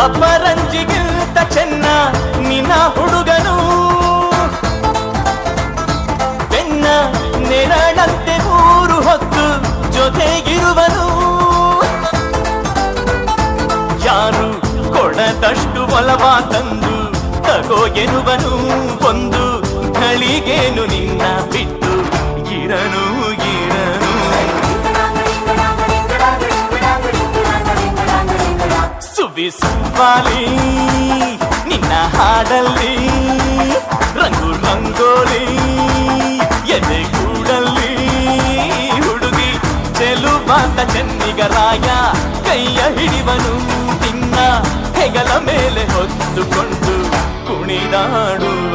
ಅಪರಂಜಿಗಿಂತ ಚೆನ್ನ ನಿನ್ನ ಹುಡುಗನು ಬೆನ್ನ ನೆರಳಂತೆ ಮೂರು ಹೊತ್ತು ಜೊತೆಗಿರುವನು ಯಾರು ಕೊಡದಷ್ಟು ಒಲವ ತಂದು ತಗೋ ಎನ್ನುವನು ಒಂದು ಘಳಿಗೇನು ನಿನ್ನ ಬಿಟ್ಟು ಇರನು ಇರನು ಸುವಿ ಸುವಾಲಿ ನಿನ್ನ ಹಾಡಲ್ಲಿ ರಂಗು ರಂಗೋಲಿ ಎದೆ ಕೂಡಲ್ಲಿ ಹುಡುಗಿ ಚೆಲುವಾದ ಚೆನ್ನಿಗರಾಯ ಕೈಯ ಹಿಡಿವನು ನಿನ್ನ ಹೆಗಲ ಮೇಲೆ ಹೊತ್ತುಕೊಂಡು ಕುಣಿದಾಡುವ